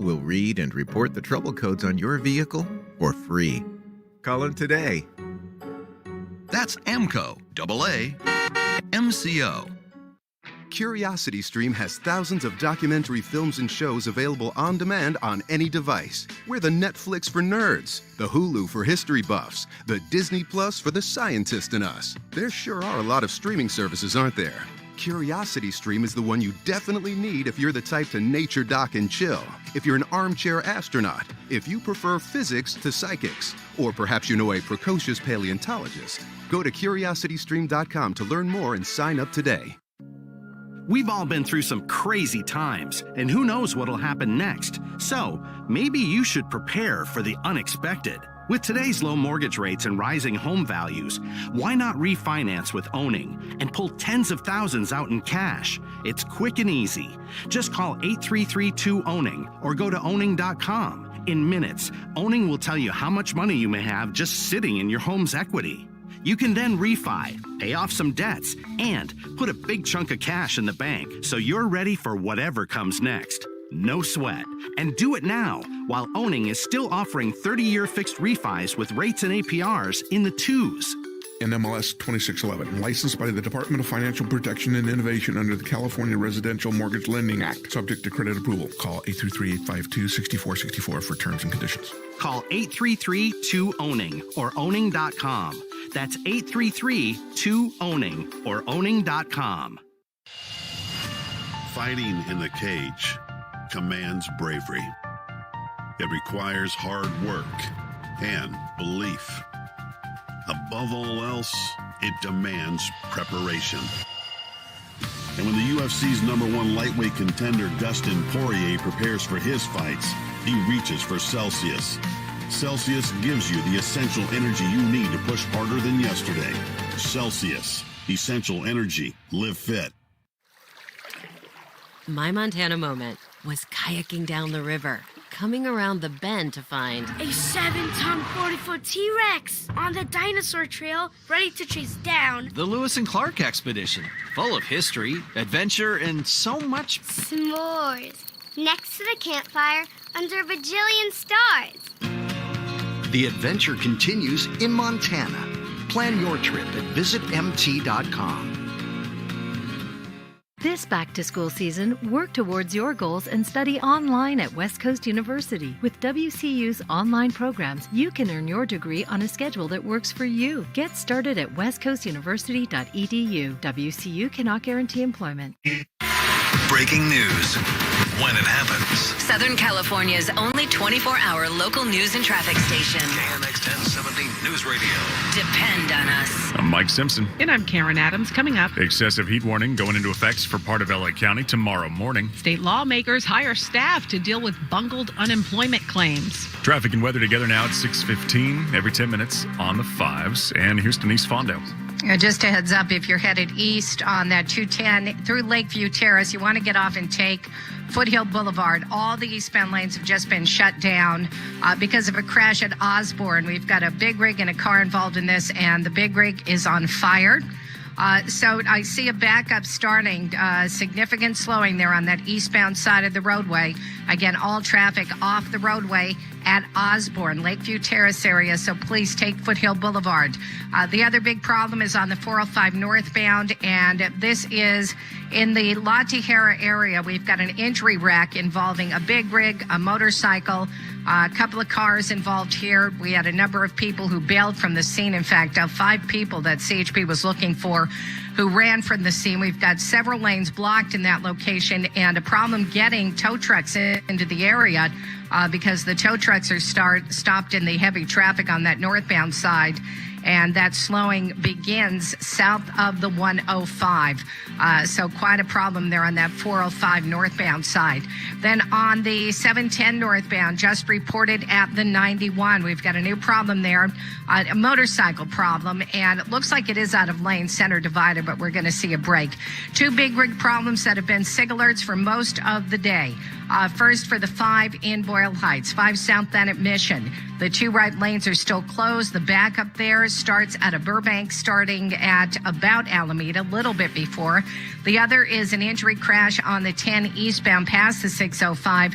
will read and report the trouble codes on your vehicle for free. Call them today. That's AMCO, AA, MCO. CuriosityStream has thousands of documentary films and shows available on demand on any device. We're the Netflix for nerds, the Hulu for history buffs, the Disney Plus for the scientist in us. There sure are a lot of streaming services, aren't there? CuriosityStream is the one you definitely need if you're the type to nature dock and chill, if you're an armchair astronaut, if you prefer physics to psychics, or perhaps you know a precocious paleontologist. Go to curiositystream.com to learn more and sign up today. We've all been through some crazy times, and who knows what'll happen next. So, maybe you should prepare for the unexpected. With today's low mortgage rates and rising home values, why not refinance with Owning and pull tens of thousands out in cash? It's quick and easy. Just call 833-2-OWNING or go to owning.com. In minutes, Owning will tell you how much money you may have just sitting in your home's equity. You can then refi, pay off some debts, and put a big chunk of cash in the bank so you're ready for whatever comes next. No sweat. And do it now while Owning is still offering 30-year fixed refis with rates and APRs in the 2s. NMLS 2611, licensed by the Department of Financial Protection and Innovation under the California Residential Mortgage Lending Act, subject to credit approval. Call 833-852-6464 for terms and conditions. Call 833-2-OWNING or owning.com. That's 833-2-OWNING or owning.com. Fighting in the cage commands bravery. It requires hard work and belief. Above all else, it demands preparation. And when the UFC's #1 lightweight contender Dustin Poirier prepares for his fights, he reaches for Celsius. Celsius gives you the essential energy you need to push harder than yesterday. Celsius, essential energy. Live fit. My Montana moment was kayaking down the river, coming around the bend to find a 7-ton, 40-foot T-Rex on the dinosaur trail, ready to chase down the Lewis and Clark expedition, full of history, adventure, and so much s'mores next to the campfire under a bajillion stars. The adventure continues in Montana. Plan your trip at visitmt.com. This back-to-school season, work towards your goals and study online at West Coast University. With WCU's online programs, you can earn your degree on a schedule that works for you. Get started at westcoastuniversity.edu. WCU cannot guarantee employment. Breaking news when it happens. Southern California's only 24-hour local news and traffic station. KMX 1070 News Radio. Depend on us. I'm Mike Simpson. And I'm Karen Adams. Coming up, excessive heat warning going into effect for part of LA County tomorrow morning. State lawmakers hire staff to deal with bungled unemployment claims. Traffic and weather together now at 6:15, every 10 minutes on the 5s. And Houston East Fondale. Just a heads up, if you're headed east on that 210 through Lakeview Terrace, you want to get off and take Foothill Boulevard. All the eastbound lanes have just been shut down because of a crash at Osborne. We've got a big rig and a car involved in this, and the big rig is on fire. So I see a backup starting, significant slowing there on that eastbound side of the roadway. Again, all traffic off the roadway at Osborne, Lakeview Terrace area, so please take Foothill Boulevard. The other big problem is on the 405 northbound, and this is in the La Tijera area. We've got an injury wreck involving a big rig, a motorcycle, a couple of cars involved here. We had a number of people who bailed from the scene. In fact, 5 people that CHP was looking for who ran from the scene. We've got several lanes blocked in that location and a problem getting tow trucks into the area because the tow trucks are stopped in the heavy traffic on that northbound side. And that slowing begins south of the 105. So quite a problem there on that 405 northbound side. Then on the 710 northbound, just reported at the 91. We've got a new problem there, a motorcycle problem, and it looks like it is out of lane, center divided, but we're going to see a break. 2 big rig problems that have been SIG alerts for most of the day. First for the 5 in Boyle Heights, 5 southbound at Mission. The 2 right lanes are still closed. The backup there Ours starts out of Burbank, starting at about Alameda, a little bit before. The other is an injury crash on the 10 eastbound past the 605.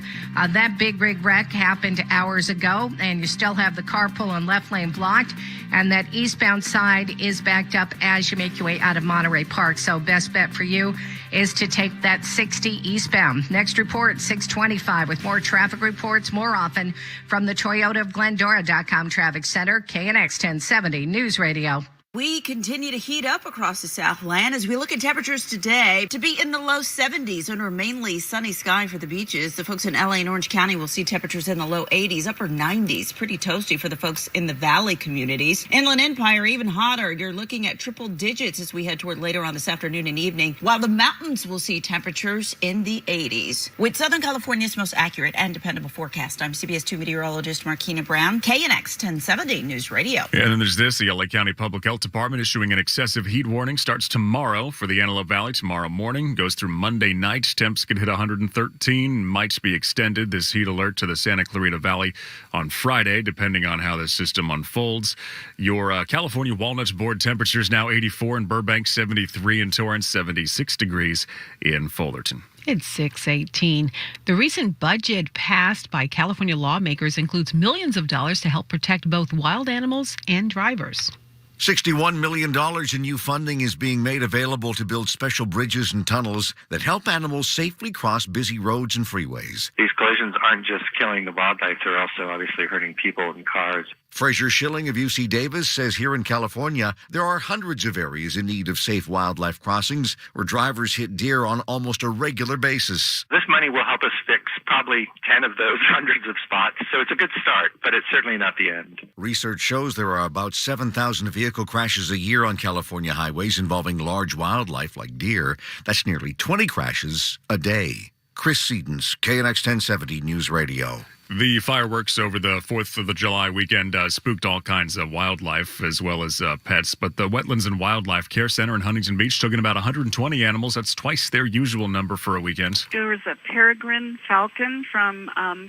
That big rig wreck happened hours ago, and you still have the carpool and left lane blocked. And that eastbound side is backed up as you make your way out of Monterey Park. So best bet for you is to take that 60 eastbound. Next report, 625, with more traffic reports more often from the Toyota of Glendora.com Traffic Center, KNX 1070 News Radio. We continue to heat up across the Southland as we look at temperatures today to be in the low 70s under mainly sunny sky for the beaches. The folks in LA and Orange County will see temperatures in the low 80s, upper 90s. Pretty toasty for the folks in the valley communities. Inland Empire, even hotter. You're looking at triple digits as we head toward later on this afternoon and evening, while the mountains will see temperatures in the 80s. With Southern California's most accurate and dependable forecast, I'm CBS 2 meteorologist Markina Brown, KNX 1070 News Radio. Yeah, and then there's this. The LA County Public Health Department issuing an excessive heat warning. Starts tomorrow for the Antelope Valley. Tomorrow morning goes through Monday night. Temps could hit 113. Might be extended, this heat alert, to the Santa Clarita Valley on Friday, depending on how the system unfolds. Your California Walnuts Board temperatures now 84 in Burbank, 73 in Torrance, 76 degrees in Fullerton. It's 6:18. The recent budget passed by California lawmakers includes millions of dollars to help protect both wild animals and drivers. $61 million in new funding is being made available to build special bridges and tunnels that help animals safely cross busy roads and freeways. These collisions aren't just killing the wildlife, they're also obviously hurting people and cars. Fraser Schilling of UC Davis says here in California, there are hundreds of areas in need of safe wildlife crossings where drivers hit deer on almost a regular basis. This money will help us fix probably 10 of those hundreds of spots, so it's a good start, but it's certainly not the end. Research shows there are about 7,000 vehicle crashes a year on California highways involving large wildlife like deer. That's nearly 20 crashes a day. Chris Sedens, KNX 1070 News Radio. The fireworks over the 4th of July weekend spooked all kinds of wildlife as well as pets, but the Wetlands and Wildlife Care Center in Huntington Beach took in about 120 animals. That's twice their usual number for a weekend. There was a peregrine falcon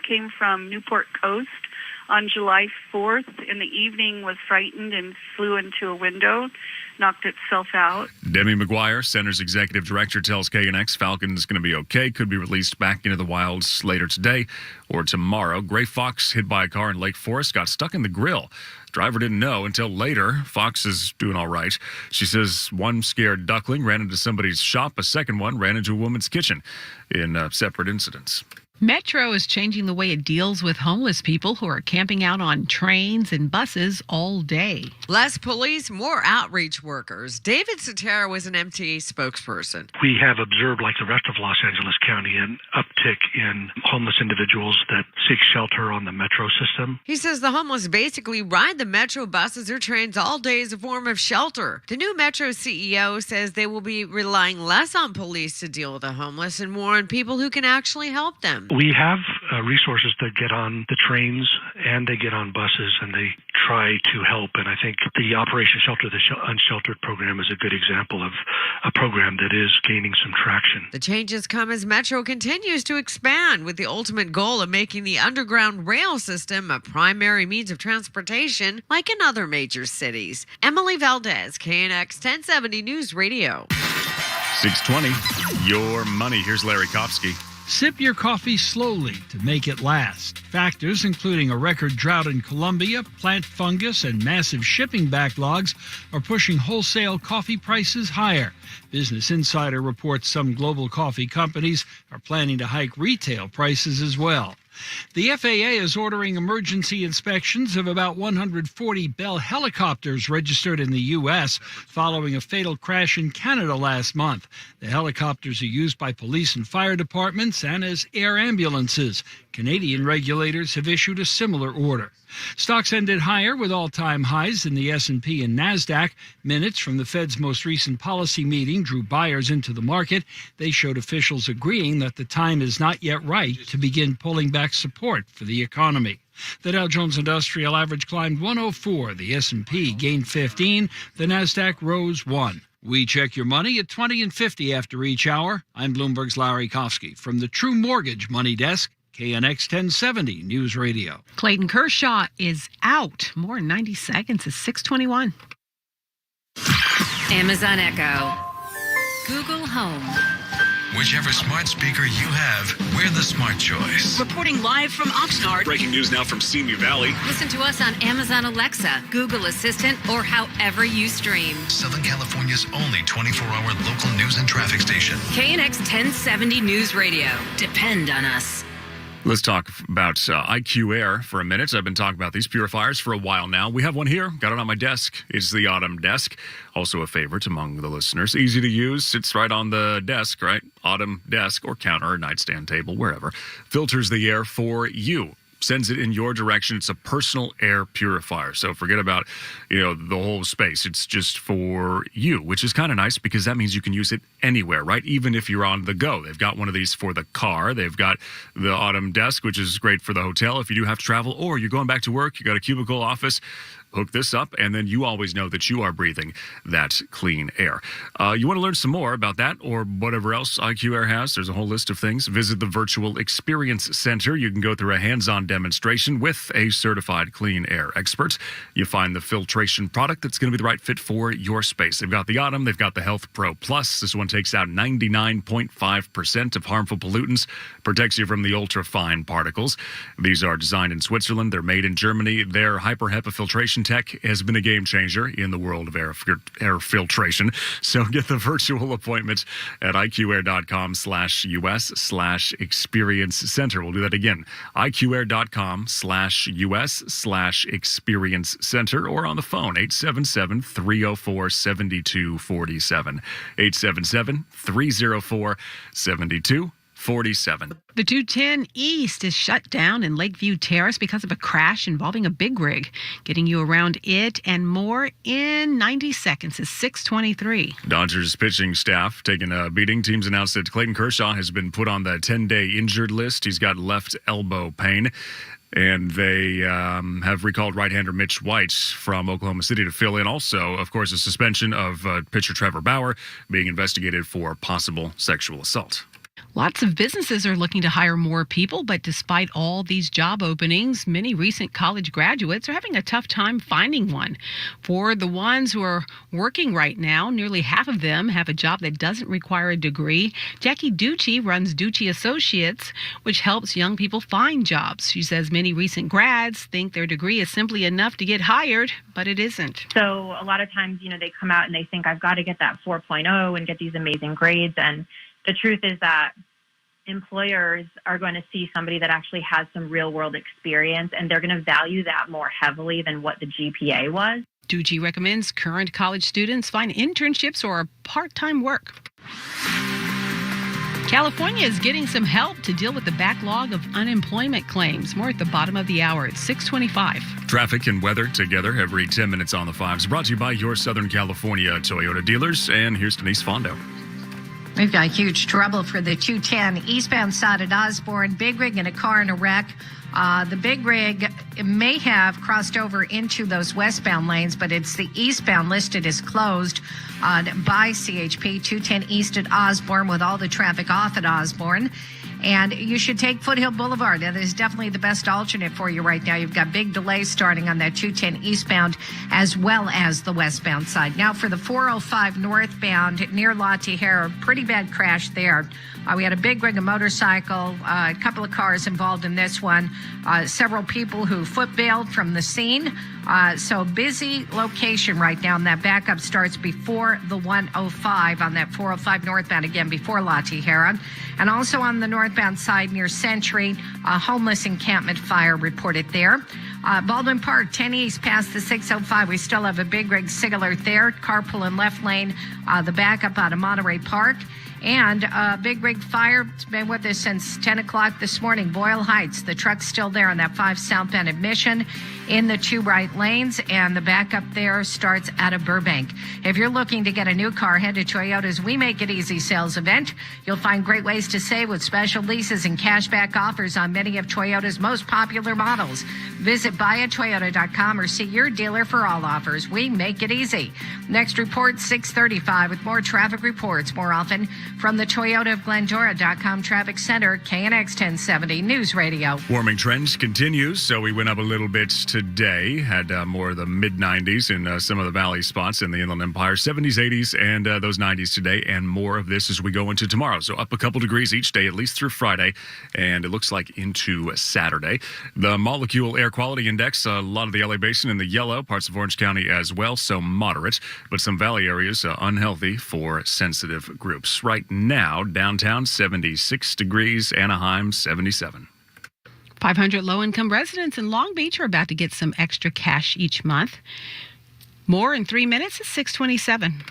came from Newport Coast on July 4th. In the evening, was frightened and flew into a window, knocked itself out. Demi McGuire, Center's executive director, tells KNX Falcon is going to be okay, could be released back into the wilds later today or tomorrow. Gray fox hit by a car in Lake Forest, got stuck in the grill. Driver didn't know until later. Fox is doing all right. She says one scared duckling ran into somebody's shop. A second one ran into a woman's kitchen in separate incidents. Metro is changing the way it deals with homeless people who are camping out on trains and buses all day. Less police, more outreach workers. David Sotero was an MTA spokesperson. We have observed, like the rest of Los Angeles County, an uptick in homeless individuals that seek shelter on the Metro system. He says the homeless basically ride the Metro buses or trains all day as a form of shelter. The new Metro CEO says they will be relying less on police to deal with the homeless and more on people who can actually help them. We have resources that get on the trains and they get on buses and they try to help. And I think the Operation Shelter the Unsheltered program is a good example of a program that is gaining some traction. The changes come as Metro continues to expand with the ultimate goal of making the underground rail system a primary means of transportation like in other major cities. Emily Valdez, KNX 1070 News Radio. 620, your money. Here's Larry Kopsky. Sip your coffee slowly to make it last. Factors including a record drought in Colombia, plant fungus, and massive shipping backlogs are pushing wholesale coffee prices higher. Business Insider reports some global coffee companies are planning to hike retail prices as well. The FAA is ordering emergency inspections of about 140 Bell helicopters registered in the U.S. following a fatal crash in Canada last month. The helicopters are used by police and fire departments and as air ambulances. Canadian regulators have issued a similar order. Stocks ended higher with all-time highs in the S&P and NASDAQ. Minutes from the Fed's most recent policy meeting drew buyers into the market. They showed officials agreeing that the time is not yet right to begin pulling back support for the economy. The Dow Jones Industrial Average climbed 104. The S&P gained 15. The NASDAQ rose 1. We check your money at 20 and 50 after each hour. I'm Bloomberg's Larry Kofsky from the True Mortgage Money Desk, KNX 1070 News Radio. Clayton Kershaw is out. More in 90 seconds. It's 6:21. Amazon Echo. Google Home. Whichever smart speaker you have, we're the smart choice. Reporting live from Oxnard. Breaking news now from Simi Valley. Listen to us on Amazon Alexa, Google Assistant, or however you stream. Southern California's only 24-hour local news and traffic station. KNX 1070 News Radio. Depend on us. Let's talk about IQ Air for a minute. I've been talking about these purifiers for a while now. We have one here. Got it on my desk. It's the Autumn Desk. Also a favorite among the listeners. Easy to use. Sits right on the desk, right? Autumn desk or counter or nightstand table, wherever. Filters the air for you. Sends it in your direction. It's a personal air purifier. So forget about, the whole space. It's just for you, which is kind of nice because that means you can use it anywhere, right? Even if you're on the go. They've got one of these for the car. They've got the Autumn Desk, which is great for the hotel if you do have to travel, or you're going back to work, you got a cubicle office. Hook this up, and then you always know that you are breathing that clean air. You want to learn some more about that or whatever else IQ Air has? There's a whole list of things. Visit the Virtual Experience Center. You can go through a hands-on demonstration with a certified clean air expert. You find the filtration product that's going to be the right fit for your space. They've got the Autumn. They've got the Health Pro Plus. This one takes out 99.5% of harmful pollutants, protects you from the ultra-fine particles. These are designed in Switzerland. They're made in Germany. Their HyperHEPA filtration tech has been a game changer in the world of air filtration. So get the virtual appointment at iqair.com/US/experience center. We'll do that again. iqair.com/US/experience center or on the phone 877-304-7247. 877-304-7247. The 210 East is shut down in Lakeview Terrace because of a crash involving a big rig. Getting you around it and more in 90 seconds is 6:23. Dodgers pitching staff taking a beating. Teams announced that Clayton Kershaw has been put on the 10-day injured list. He's got left elbow pain. And they have recalled right-hander Mitch White from Oklahoma City to fill in. Also, of course, a suspension of pitcher Trevor Bauer being investigated for possible sexual assault. Lots of businesses are looking to hire more people, but despite all these job openings, many recent college graduates are having a tough time finding one. For the ones who are working right now, nearly half of them have a job that doesn't require a degree. Jackie Ducci runs Ducci Associates, which helps young people find jobs. She says many recent grads think their degree is simply enough to get hired, but it isn't. So a lot of times, they come out and they think, I've got to get that 4.0 and get these amazing grades. And the truth is that employers are going to see somebody that actually has some real world experience, and they're going to value that more heavily than what the GPA was. Ducci recommends current college students find internships or part-time work. California is getting some help to deal with the backlog of unemployment claims. More at the bottom of the hour at 6:25. Traffic and weather together every 10 minutes on the 5s. Brought to you by your Southern California Toyota dealers. And here's Denise Fondo. We've got huge trouble for the 210 eastbound side at Osborne. Big rig in a car in a wreck. The big rig may have crossed over into those westbound lanes, but it's the eastbound listed as closed by CHP. 210 east at Osborne with all the traffic off at Osborne. And you should take Foothill Boulevard. That is definitely the best alternate for you right now. You've got big delays starting on that 210 eastbound as well as the westbound side. Now for the 405 northbound near La Tijera, pretty bad crash there. We had a big rig, a motorcycle, a couple of cars involved in this one. Several people who foot bailed from the scene. So busy location right now, and that backup starts before the 105 on that 405 northbound, again, before La Tijera. And also on the northbound side near Century, a homeless encampment fire reported there. Baldwin Park, 10 East, past the 605. We still have a big rig SIG alert there. Carpool in left lane, the backup out of Monterey Park. And a big rig fire. It's been with us since 10 o'clock this morning. Boyle Heights, the truck's still there on that 5 southbound admission in the 2 right lanes. And the backup there starts out of Burbank. If you're looking to get a new car, head to Toyota's We Make It Easy sales event. You'll find great ways to save with special leases and cashback offers on many of Toyota's most popular models. Visit buyatoyota.com or see your dealer for all offers. We make it easy. Next report, 6:35 with more traffic reports more often From the Toyota of Glendora.com Traffic Center, KNX 1070 News Radio. Warming trends continues, so we went up a little bit today. Had more of the mid-90s in some of the valley spots in the Inland Empire. 70s, 80s, and those 90s today, and more of this as we go into tomorrow. So up a couple degrees each day, at least through Friday, and it looks like into Saturday. The Molecule Air Quality Index, a lot of the LA Basin in the yellow, parts of Orange County as well, so moderate, but some valley areas unhealthy for sensitive groups. Right now, downtown 76 degrees, Anaheim 77. 500 low-income residents in Long Beach are about to get some extra cash each month. More in 3 minutes at 6:27.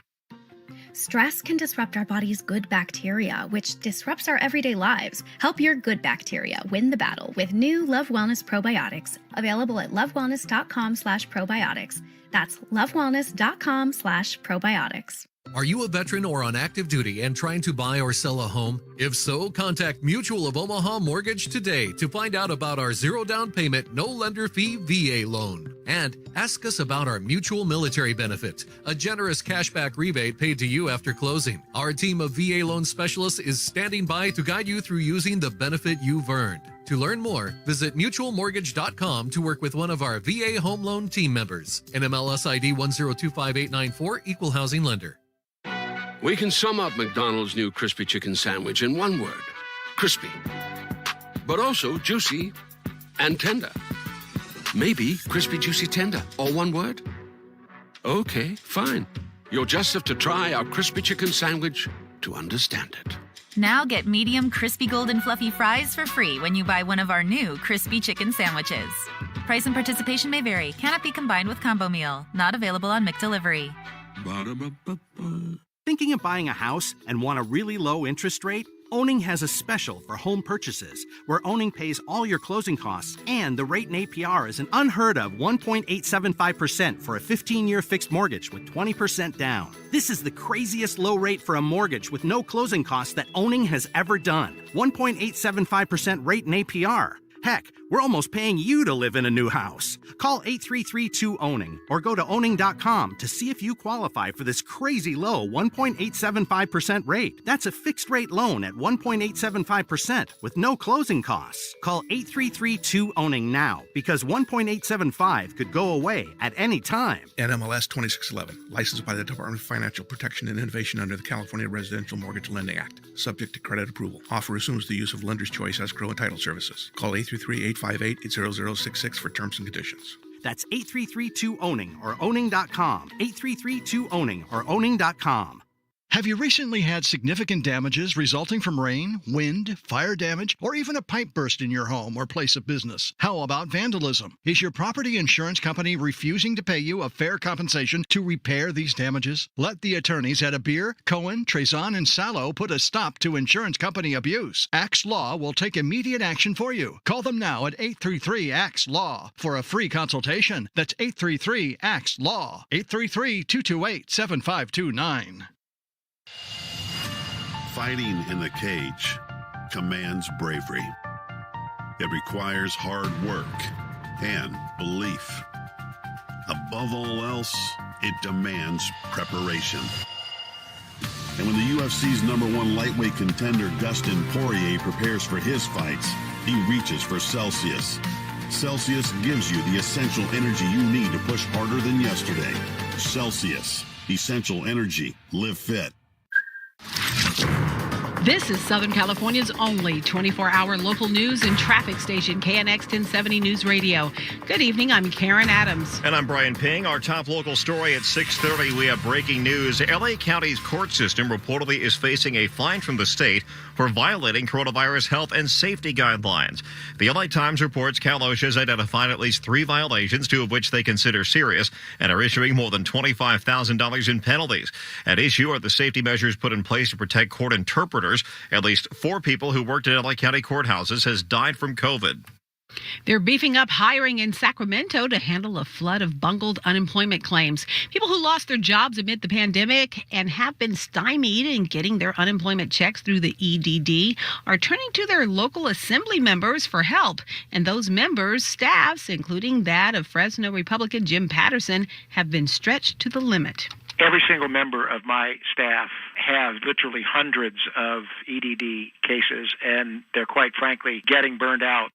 Stress can disrupt our body's good bacteria, which disrupts our everyday lives. Help your good bacteria win the battle with new Love Wellness probiotics, available at lovewellness.com/probiotics. That's lovewellness.com/probiotics. Are you a veteran or on active duty and trying to buy or sell a home? If so, contact Mutual of Omaha Mortgage today to find out about our zero down payment, no lender fee VA loan. And ask us about our Mutual Military Benefit, a generous cashback rebate paid to you after closing. Our team of VA loan specialists is standing by to guide you through using the benefit you've earned. To learn more, visit mutualmortgage.com to work with one of our VA home loan team members. NMLS ID 1025894, Equal Housing Lender. We can sum up McDonald's new crispy chicken sandwich in one word: crispy. But also juicy and tender. Maybe crispy, juicy, tender. All one word? Okay, fine. You'll just have to try our crispy chicken sandwich to understand it. Now get medium crispy golden fluffy fries for free when you buy one of our new crispy chicken sandwiches. Price and participation may vary. Cannot be combined with combo meal. Not available on McDelivery. Ba-da-ba-ba-ba. Thinking of buying a house and want a really low interest rate? Owning has a special for home purchases, where Owning pays all your closing costs, and the rate in APR is an unheard of 1.875% for a 15-year fixed mortgage with 20% down. This is the craziest low rate for a mortgage with no closing costs that Owning has ever done. 1.875% rate in APR. Heck, we're almost paying you to live in a new house. Call 833-2-OWNING or go to owning.com to see if you qualify for this crazy low 1.875% rate. That's a fixed rate loan at 1.875% with no closing costs. Call 833-2-OWNING now, because 1.875 could go away at any time. NMLS 2611, licensed by the Department of Financial Protection and Innovation under the California Residential Mortgage Lending Act, subject to credit approval. Offer assumes the use of lender's choice escrow and title services. Call 833-858-0066 for terms and conditions. That's 833-2-OWNING or owning.com. 833-2-OWNING or owning.com. Have you recently had significant damages resulting from rain, wind, fire damage, or even a pipe burst in your home or place of business? How about vandalism? Is your property insurance company refusing to pay you a fair compensation to repair these damages? Let the attorneys at Abir, Cohen, Trezon, and Salo put a stop to insurance company abuse. Axe Law will take immediate action for you. Call them now at 833-AXE-LAW for a free consultation. That's 833-AXE-LAW. 833-228-7529. Fighting in the cage commands bravery. It requires hard work and belief. Above all else, it demands preparation. And when the UFC's #1 lightweight contender Dustin Poirier prepares for his fights, he reaches for Celsius. Celsius gives you the essential energy you need to push harder than yesterday. Celsius, essential energy. Live fit. This is Southern California's only 24-hour local news and traffic station, KNX 1070 News Radio. Good evening, I'm Karen Adams. And I'm Brian Ping. Our top local story at 6:30, we have breaking news. LA County's court system reportedly is facing a fine from the state for violating coronavirus health and safety guidelines. The LA Times reports Cal OSHA has identified at least 3 violations, 2 of which they consider serious, and are issuing more than $25,000 in penalties. At issue are the safety measures put in place to protect court interpreters. At least 4 people who worked at LA County courthouses has died from COVID. They're beefing up hiring in Sacramento to handle a flood of bungled unemployment claims. People who lost their jobs amid the pandemic and have been stymied in getting their unemployment checks through the EDD are turning to their local assembly members for help. And those members' staffs, including that of Fresno Republican Jim Patterson, have been stretched to the limit. Every single member of my staff have literally hundreds of EDD cases, and they're quite frankly getting burned out.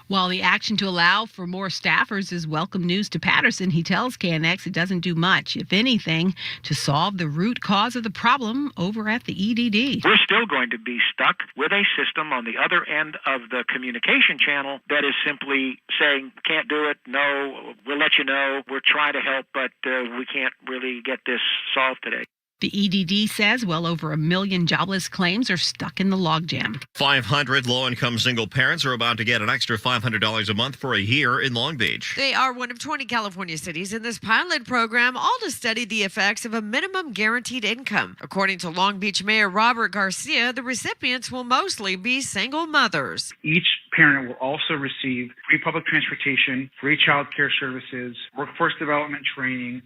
While the action to allow for more staffers is welcome news to Patterson, he tells KNX it doesn't do much, if anything, to solve the root cause of the problem over at the EDD. We're still going to be stuck with a system on the other end of the communication channel that is simply saying, can't do it, no, we'll let you know, we're trying to help, but we can't really get this solved today. The EDD says well over 1 million jobless claims are stuck in the logjam. 500 low-income single parents are about to get an extra $500 a month for a year in Long Beach. They are one of 20 California cities in this pilot program, all to study the effects of a minimum guaranteed income. According to Long Beach Mayor Robert Garcia, the recipients will mostly be single mothers. Each parent will also receive free public transportation, free child care services, workforce development training.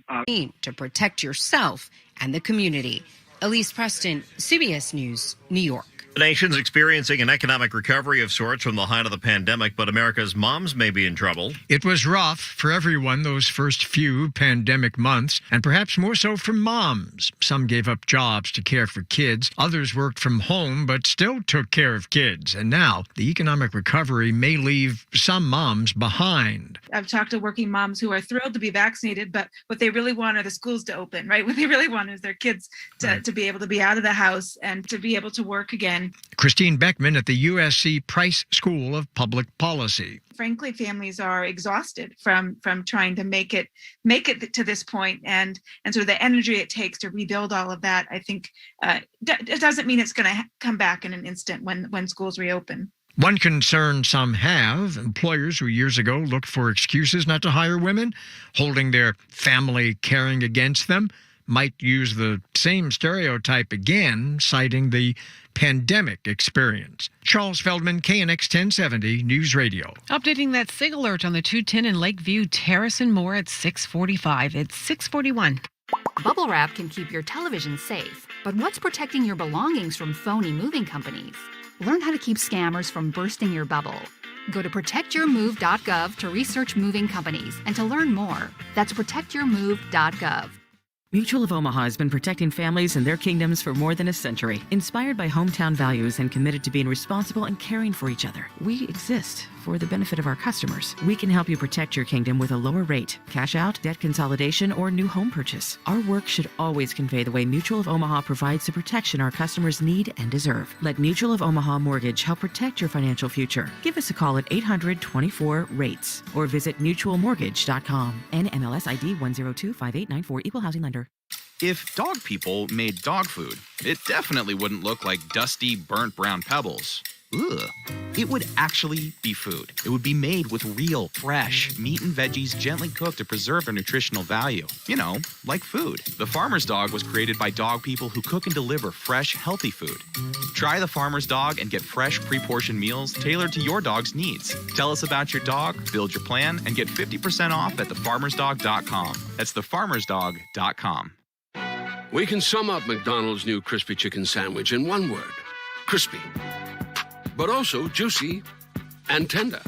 To protect yourself and the community. Elise Preston, CBS News, New York. The nation's experiencing an economic recovery of sorts from the height of the pandemic, but America's moms may be in trouble. It was rough for everyone those first few pandemic months, and perhaps more so for moms. Some gave up jobs to care for kids. Others worked from home but still took care of kids. And now the economic recovery may leave some moms behind. I've talked to working moms who are thrilled to be vaccinated, but what they really want are the schools to open, right? What they really want is their kids to be able to be out of the house and to be able to work again. Christine Beckman at the USC Price School of Public Policy. Frankly, families are exhausted from trying to make it to this point, and sort of the energy it takes to rebuild all of that. I think it doesn't mean it's going to come back in an instant when schools reopen. One concern some have, employers who years ago looked for excuses not to hire women, holding their family caring against them, might use the same stereotype again, citing the pandemic experience. Charles Feldman, KNX 1070 News Radio. Updating that SIG alert on the 210 in Lakeview Terrace and more at 6:45. It's 6:41. Bubble wrap can keep your television safe, but what's protecting your belongings from phony moving companies? Learn how to keep scammers from bursting your bubble. Go to protectyourmove.gov to research moving companies and to learn more. That's protectyourmove.gov. Mutual of Omaha has been protecting families and their kingdoms for more than a century. Inspired by hometown values and committed to being responsible and caring for each other, we exist for the benefit of our customers. We can help you protect your kingdom with a lower rate, cash out, debt consolidation, or new home purchase. Our work should always convey the way Mutual of Omaha provides the protection our customers need and deserve. Let Mutual of Omaha Mortgage help protect your financial future. Give us a call at 800-24-RATES or visit mutualmortgage.com. NMLS ID 1025894, Equal Housing Lender. If dog people made dog food, it definitely wouldn't look like dusty, burnt brown pebbles. Ugh. It would actually be food. It would be made with real, fresh meat and veggies gently cooked to preserve their nutritional value. You know, like food. The Farmer's Dog was created by dog people who cook and deliver fresh, healthy food. Try the Farmer's Dog and get fresh, pre-portioned meals tailored to your dog's needs. Tell us about your dog, build your plan, and get 50% off at thefarmersdog.com. That's thefarmersdog.com. We can sum up McDonald's new crispy chicken sandwich in one word: crispy. But also juicy and tender.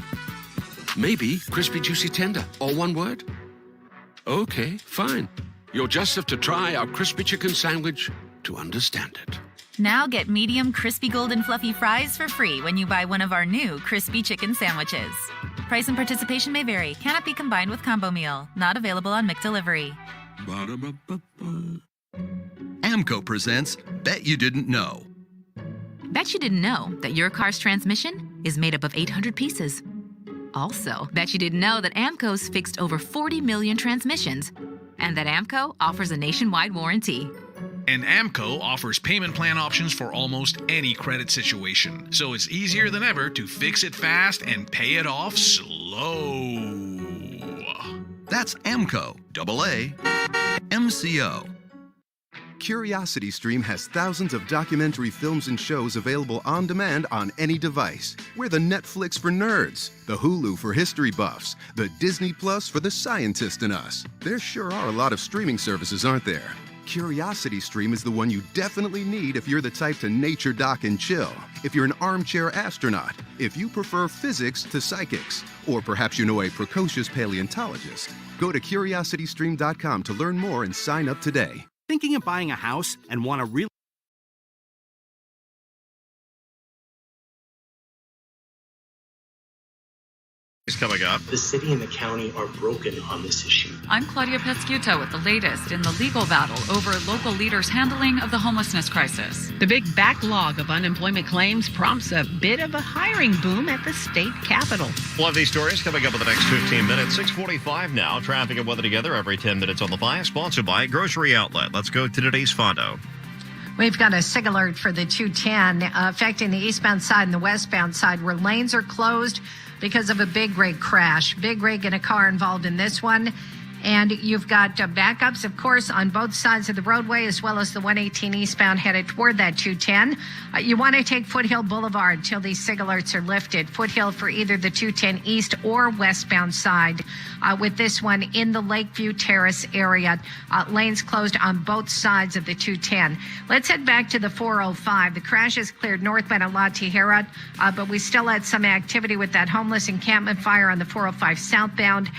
Maybe crispy, juicy, tender. All one word? Okay, fine. You'll just have to try our crispy chicken sandwich to understand it. Now get medium crispy golden fluffy fries for free when you buy one of our new crispy chicken sandwiches. Price and participation may vary. Cannot be combined with combo meal. Not available on McDelivery. AMCO presents Bet You Didn't Know. Bet you didn't know that your car's transmission is made up of 800 pieces. Also, bet you didn't know that AMCO's fixed over 40 million transmissions and that AMCO offers a nationwide warranty. And AMCO offers payment plan options for almost any credit situation, so it's easier than ever to fix it fast and pay it off slow. That's AMCO, AA, MCO. CuriosityStream has thousands of documentary films and shows available on demand on any device. We're the Netflix for nerds, the Hulu for history buffs, the Disney Plus for the scientist in us. There sure are a lot of streaming services, aren't there? CuriosityStream is the one you definitely need if you're the type to nature dock and chill, if you're an armchair astronaut, if you prefer physics to psychics, or perhaps you know a precocious paleontologist. Go to curiositystream.com to learn more and sign up today. Thinking of buying a house and want to really is coming up. The city and the county are broken on this issue. I'm Claudia Pescuta with the latest in the legal battle over local leaders' handling of the homelessness crisis. The big backlog of unemployment claims prompts a bit of a hiring boom at the state capitol. We'll have these stories coming up in the next 15 minutes. 6:45 now. Traffic and weather together every 10 minutes on the 5. Sponsored by Grocery Outlet. Let's go to today's Fondo. We've got a SIG alert for the 210 affecting the eastbound side and the westbound side where lanes are closed because of a big rig crash. Big rig and a car involved in this one. And you've got backups, of course, on both sides of the roadway, as well as the 118 eastbound headed toward that 210. You want to take Foothill Boulevard till these SIG alerts are lifted. Foothill for either the 210 east or westbound side. With this one in the Lakeview Terrace area. Lanes closed on both sides of the 210. Let's head back to the 405. The crash is cleared northbound at La Tijera, but we still had some activity with that homeless encampment fire on the 405 southbound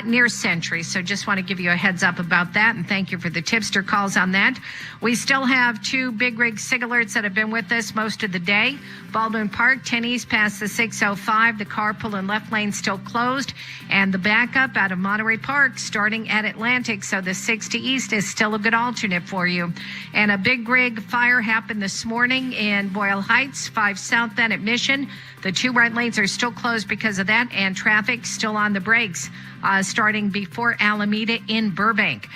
near Century. So just want to give you a heads up about that, and thank you for the tipster calls on that. We still have 2 big rig SIG alerts that have been with us most of the day. Baldwin Park, 10 east past the 605. The carpool and left lane still closed, and the backup out of Monterey Park starting at Atlantic, so the 60 east is still a good alternate for you. And a big rig fire happened this morning in Boyle Heights, 5 southbound at Mission. The 2 right lanes are still closed because of that, and traffic still on the brakes starting before Alameda in Burbank.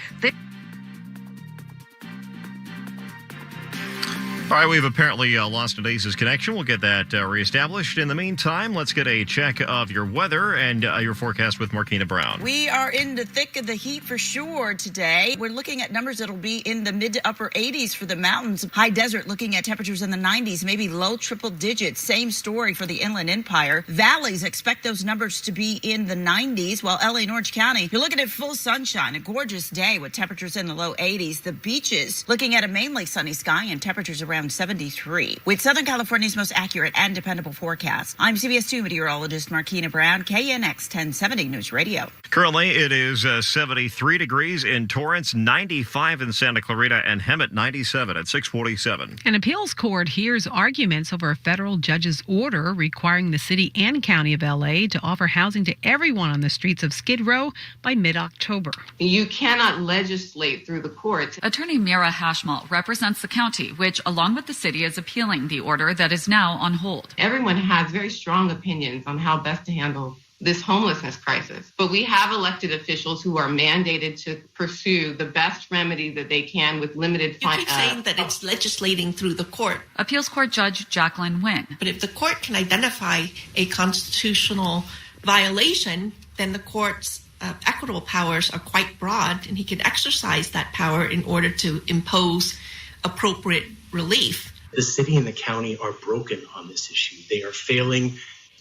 All right, we've apparently lost today's connection. We'll get that reestablished. In the meantime, let's get a check of your weather and your forecast with Markina Brown. We are in the thick of the heat for sure today. We're looking at numbers that'll be in the mid to upper 80s for the mountains. High desert looking at temperatures in the 90s, maybe low triple digits. Same story for the Inland Empire. Valleys, expect those numbers to be in the 90s, while LA and Orange County, you're looking at full sunshine, a gorgeous day with temperatures in the low 80s. The beaches, looking at a mainly sunny sky and temperatures around 73. With Southern California's most accurate and dependable forecast, I'm CBS 2 meteorologist Markina Brown, KNX 1070 News Radio. Currently, it is 73 degrees in Torrance, 95 in Santa Clarita, and Hemet 97 at 647. An appeals court hears arguments over a federal judge's order requiring the city and county of LA to offer housing to everyone on the streets of Skid Row by mid-October. You cannot legislate through the courts. Attorney Mira Hashmal represents the county, which, along with the city, is appealing the order that is now on hold. Everyone has very strong opinions on how best to handle this homelessness crisis. But we have elected officials who are mandated to pursue the best remedy that they can with limited You keep saying that it's legislating through the court. Appeals Court Judge Jacqueline Nguyen. But if the court can identify a constitutional violation, then the court's equitable powers are quite broad, and he can exercise that power in order to impose appropriate relief. The city and the county are broken on this issue. They are failing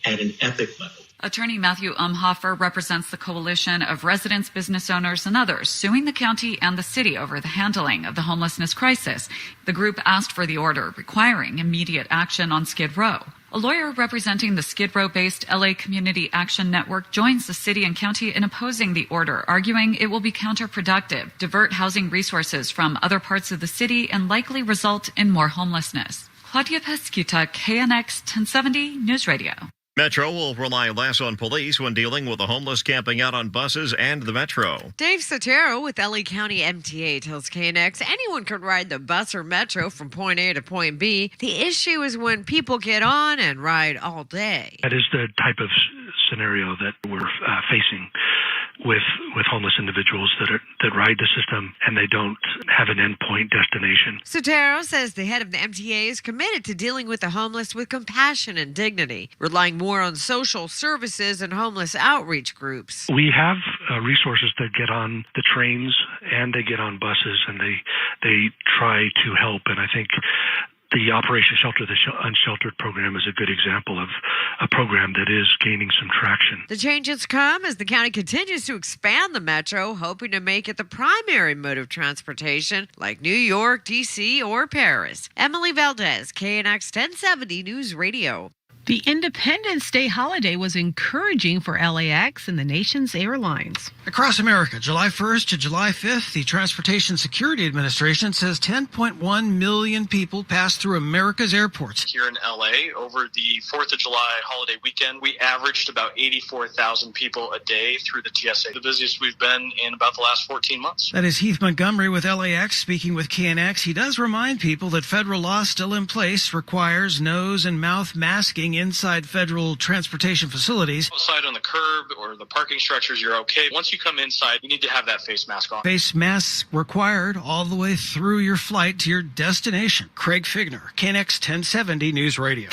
at an epic level. Attorney Matthew Umhofer represents the coalition of residents, business owners, and others suing the county and the city over the handling of the homelessness crisis. The group asked for the order requiring immediate action on Skid Row. A lawyer representing the Skid Row-based LA Community Action Network joins the city and county in opposing the order, arguing it will be counterproductive, divert housing resources from other parts of the city, and likely result in more homelessness. Claudia Pescuta, KNX 1070 News Radio. Metro will rely less on police when dealing with the homeless camping out on buses and the Metro. Dave Sotero with LA County MTA tells KNX anyone can ride the bus or Metro from point A to point B. The issue is when people get on and ride all day. That is the type of scenario that we're facing with homeless individuals that ride the system and they don't have an endpoint destination. Sotero says the head of the MTA is committed to dealing with the homeless with compassion and dignity, relying more on social services and homeless outreach groups. We have resources that get on the trains and they get on buses and they try to help, and I think the Operation Shelter the Unsheltered program is a good example of a program that is gaining some traction. The changes come as the county continues to expand the Metro, hoping to make it the primary mode of transportation like New York, D.C., or Paris. Emily Valdez, KNX 1070 News Radio. The Independence Day holiday was encouraging for LAX and the nation's airlines. Across America, July 1st to July 5th, the Transportation Security Administration says 10.1 million people passed through America's airports. Here in LA, over the 4th of July holiday weekend, we averaged about 84,000 people a day through the TSA, the busiest we've been in about the last 14 months. That is Heath Montgomery with LAX speaking with KNX. He does remind people that federal law still in place requires nose and mouth masking inside federal transportation facilities. Outside on the curb or the parking structures, you're okay. Once you come inside, you need to have that face mask on. Face masks required all the way through your flight to your destination. Craig Figner, KNX 1070 News Radio.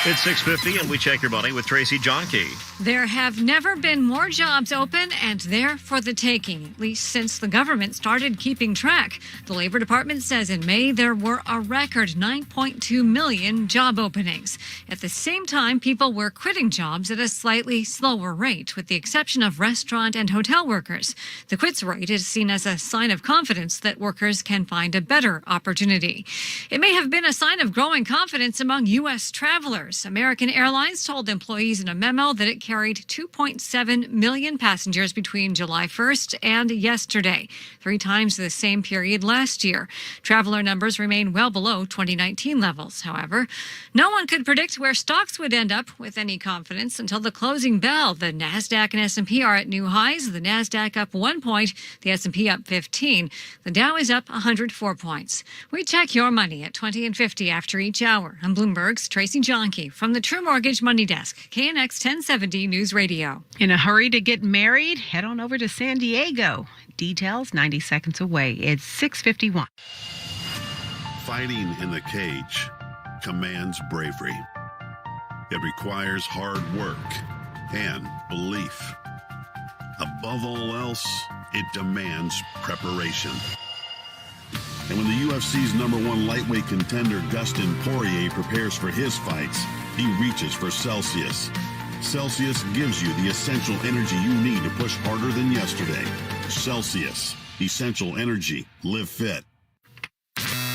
It's 6:50, and we check your money with Tracy Johnke. There have never been more jobs open, and they're for the taking, at least since the government started keeping track. The Labor Department says in May there were a record 9.2 million job openings. At the same time, people were quitting jobs at a slightly slower rate, with the exception of restaurant and hotel workers. The quits rate is seen as a sign of confidence that workers can find a better opportunity. It may have been a sign of growing confidence among U.S. travelers. American Airlines told employees in a memo that it carried 2.7 million passengers between July 1st and yesterday, 3 times the same period last year. Traveler numbers remain well below 2019 levels. However, no one could predict where stocks would end up with any confidence until the closing bell. The Nasdaq and S&P are at new highs. The Nasdaq up 1 point, the S&P up 15. The Dow is up 104 points. We check your money at 20 and 50 after each hour. I'm Bloomberg's Tracy Johnke from the True Mortgage Money Desk, KNX 1070 News Radio. In a hurry to get married? Head on over to San Diego. Details 90 seconds away. It's 6:51. Fighting in the cage commands bravery. It requires hard work and belief. Above all else, it demands preparation. And when the UFC's #1 lightweight contender Dustin Poirier prepares for his fights, he reaches for Celsius. Celsius gives you the essential energy you need to push harder than yesterday. Celsius, essential energy. Live fit.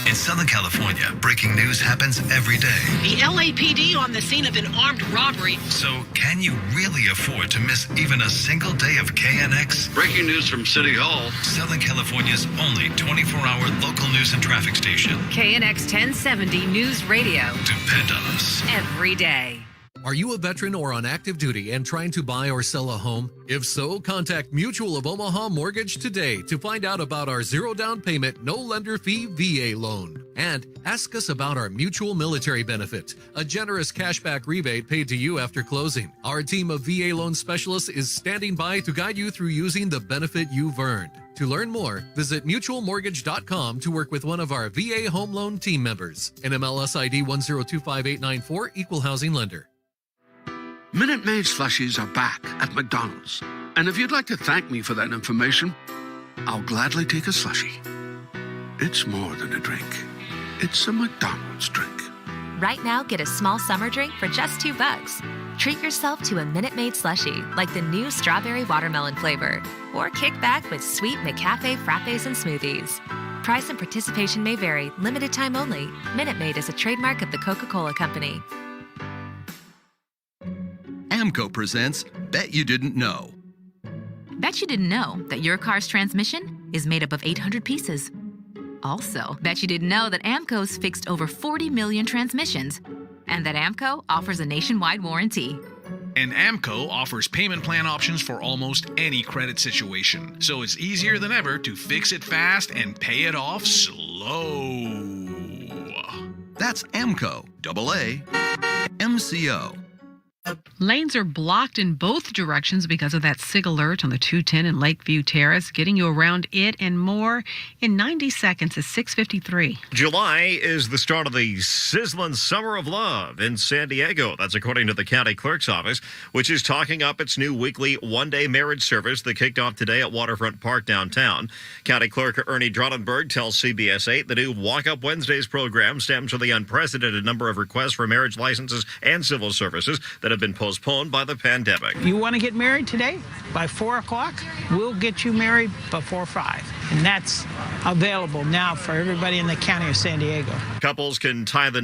In Southern California, breaking news happens every day. The LAPD on the scene of an armed robbery. So can you really afford to miss even a single day of KNX? Breaking news from City Hall. Southern California's only 24-hour local news and traffic station. KNX 1070 News Radio. Depend on us. Every day. Are you a veteran or on active duty and trying to buy or sell a home? If so, contact Mutual of Omaha Mortgage today to find out about our 0 down payment, no lender fee VA loan. And ask us about our Mutual Military Benefit, a generous cashback rebate paid to you after closing. Our team of VA loan specialists is standing by to guide you through using the benefit you've earned. To learn more, visit mutualmortgage.com to work with one of our VA home loan team members. NMLS ID 1025894, Equal Housing Lender. Minute Maid slushies are back at McDonald's. And if you'd like to thank me for that information, I'll gladly take a slushie. It's more than a drink. It's a McDonald's drink. Right now, get a small summer drink for just $2. Treat yourself to a Minute Maid slushie, like the new strawberry watermelon flavor. Or kick back with sweet McCafe frappes and smoothies. Price and participation may vary. Limited time only. Minute Maid is a trademark of the Coca-Cola Company. AMCO presents Bet You Didn't Know. Bet you didn't know that your car's transmission is made up of 800 pieces. Also, bet you didn't know that AMCO's fixed over 40 million transmissions, and that AMCO offers a nationwide warranty. And AMCO offers payment plan options for almost any credit situation. So it's easier than ever to fix it fast and pay it off slow. That's AMCO, AA, MCO. Lanes are blocked in both directions because of that SIG alert on the 210 and Lakeview Terrace, getting you around it and more in 90 seconds at 6:53. July is the start of the sizzling Summer of Love in San Diego. That's according to the county clerk's office, which is talking up its new weekly one-day marriage service that kicked off today at Waterfront Park downtown. County Clerk Ernie Dronenberg tells CBS 8 the new Walk Up Wednesdays program stems from the unprecedented number of requests for marriage licenses and civil services that have been postponed by the pandemic. You want to get married today? By 4 o'clock, we'll get you married before 5. And that's available now for everybody in the county of San Diego. Couples can tie the